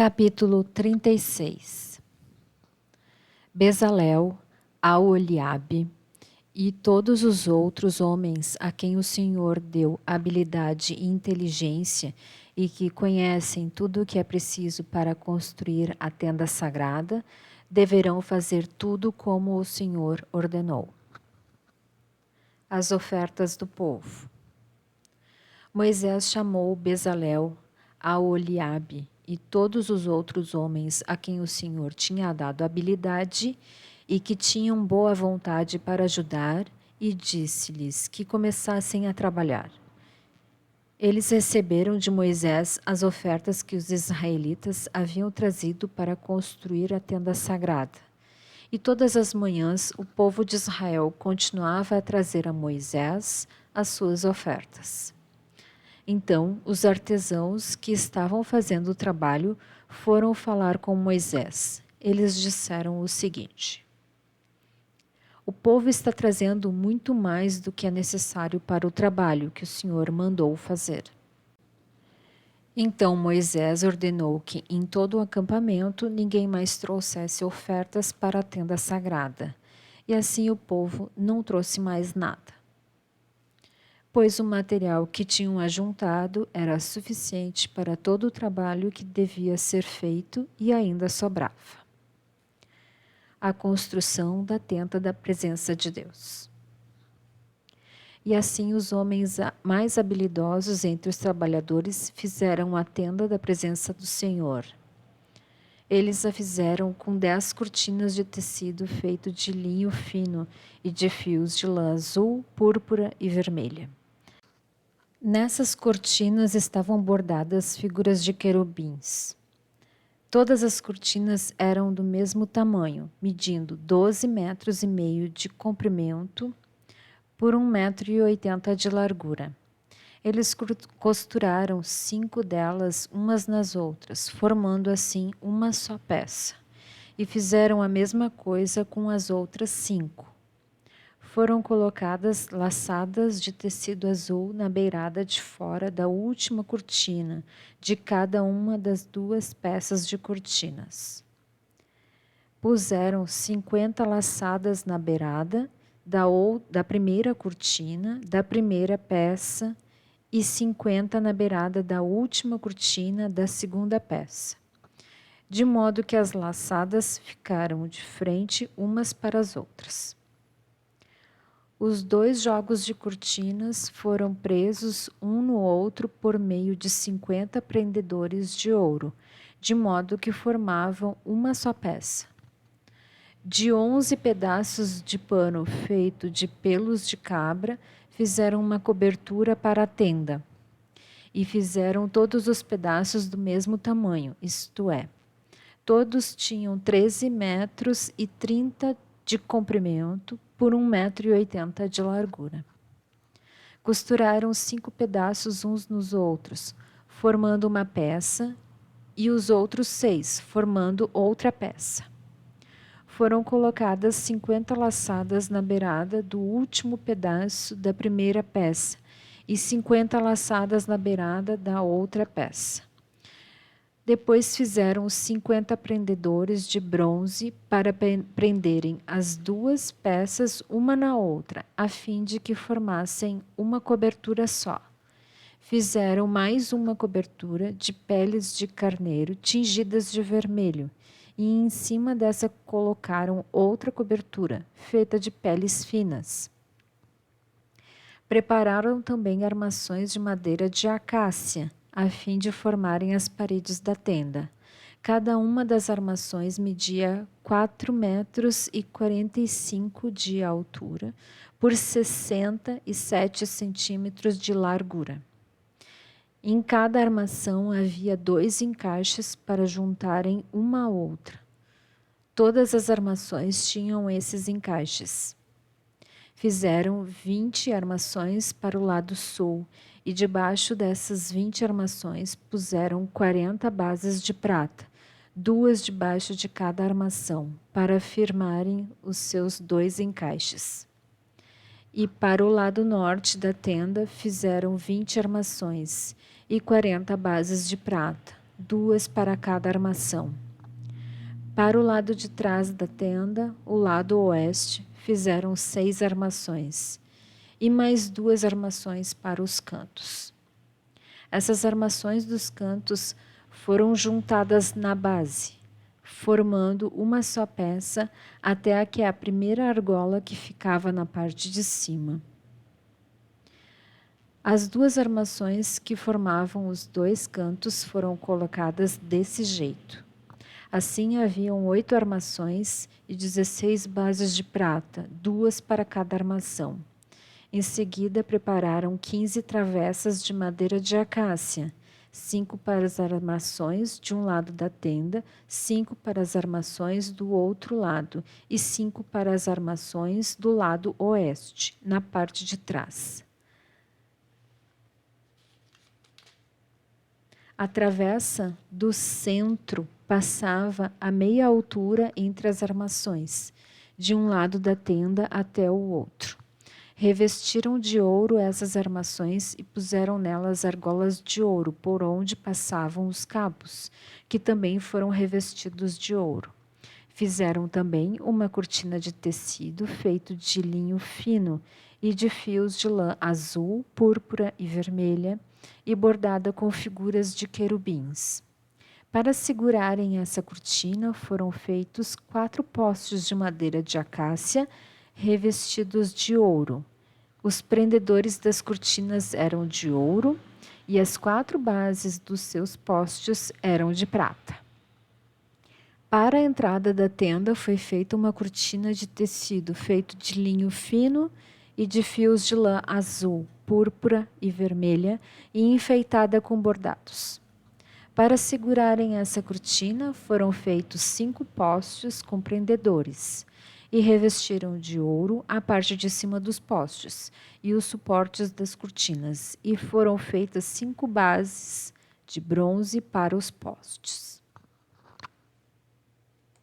Capítulo 36. Bezalel, Aholiabe e todos os outros homens a quem o Senhor deu habilidade e inteligência e que conhecem tudo o que é preciso para construir a tenda sagrada, deverão fazer tudo como o Senhor ordenou. As ofertas do povo. Moisés chamou Bezalel, Aholiabe e todos os outros homens a quem o Senhor tinha dado habilidade e que tinham boa vontade para ajudar, e disse-lhes que começassem a trabalhar. Eles receberam de Moisés as ofertas que os israelitas haviam trazido para construir a tenda sagrada. E todas as manhãs o povo de Israel continuava a trazer a Moisés as suas ofertas. Então, os artesãos que estavam fazendo o trabalho foram falar com Moisés. Eles disseram o seguinte: o povo está trazendo muito mais do que é necessário para o trabalho que o Senhor mandou fazer. Então Moisés ordenou que em todo o acampamento ninguém mais trouxesse ofertas para a tenda sagrada, e assim o povo não trouxe mais nada, pois o material que tinham ajuntado era suficiente para todo o trabalho que devia ser feito e ainda sobrava. A construção da tenda da presença de Deus. E assim os homens mais habilidosos entre os trabalhadores fizeram a tenda da presença do Senhor. Eles a fizeram com 10 cortinas de tecido feito de linho fino e de fios de lã azul, púrpura e vermelha. Nessas cortinas estavam bordadas figuras de querubins. Todas as cortinas eram do mesmo tamanho, medindo 12,5 metros de comprimento por 1,80 metro de largura. Eles costuraram 5 delas umas nas outras, formando assim uma só peça, e fizeram a mesma coisa com as outras 5. Foram colocadas laçadas de tecido azul na beirada de fora da última cortina, de cada uma das 2 peças de cortinas. Puseram 50 laçadas na beirada da primeira cortina, da primeira peça, e 50 na beirada da última cortina da segunda peça, de modo que as laçadas ficaram de frente umas para as outras. Os 2 jogos de cortinas foram presos um no outro por meio de 50 prendedores de ouro, de modo que formavam uma só peça. De 11 pedaços de pano feito de pelos de cabra, fizeram uma cobertura para a tenda. E fizeram todos os pedaços do mesmo tamanho, isto é, todos tinham 13,30 metros de comprimento por 1,80 metro de largura. Costuraram 5 pedaços uns nos outros, formando uma peça, e os outros 6, formando outra peça. Foram colocadas 50 laçadas na beirada do último pedaço da primeira peça e 50 laçadas na beirada da outra peça. Depois fizeram os 50 prendedores de bronze para prenderem as 2 peças uma na outra, a fim de que formassem uma cobertura só. Fizeram mais uma cobertura de peles de carneiro tingidas de vermelho, e em cima dessa colocaram outra cobertura, feita de peles finas. Prepararam também armações de madeira de acácia, a fim de formarem as paredes da tenda. Cada uma das armações media 4,45 metros de altura por 67 centímetros de largura. Em cada armação havia 2 encaixes para juntarem uma à outra. Todas as armações tinham esses encaixes. Fizeram 20 armações para o lado sul, e debaixo dessas 20 armações puseram 40 bases de prata, 2 debaixo de cada armação, para firmarem os seus 2 encaixes. E para o lado norte da tenda fizeram 20 armações e 40 bases de prata, 2 para cada armação. Para o lado de trás da tenda, o lado oeste, fizeram 6 armações, e mais 2 armações para os cantos. Essas armações dos cantos foram juntadas na base, formando uma só peça até que a primeira argola que ficava na parte de cima. As 2 armações que formavam os 2 cantos foram colocadas desse jeito. Assim haviam 8 armações e 16 bases de prata, 2 para cada armação. Em seguida, prepararam 15 travessas de madeira de acácia, 5 para as armações de um lado da tenda, 5 para as armações do outro lado e 5 para as armações do lado oeste, na parte de trás. A travessa do centro passava a meia altura entre as armações, de um lado da tenda até o outro. Revestiram de ouro essas armações e puseram nelas argolas de ouro por onde passavam os cabos, que também foram revestidos de ouro. Fizeram também uma cortina de tecido feito de linho fino e de fios de lã azul, púrpura e vermelha, e bordada com figuras de querubins. Para segurarem essa cortina, foram feitos 4 postes de madeira de acácia revestidos de ouro. Os prendedores das cortinas eram de ouro e as 4 bases dos seus postes eram de prata. Para a entrada da tenda foi feita uma cortina de tecido feito de linho fino e de fios de lã azul, púrpura e vermelha e enfeitada com bordados. Para segurarem essa cortina, foram feitos 5 postes com prendedores e revestiram de ouro a parte de cima dos postes e os suportes das cortinas, e foram feitas 5 bases de bronze para os postes.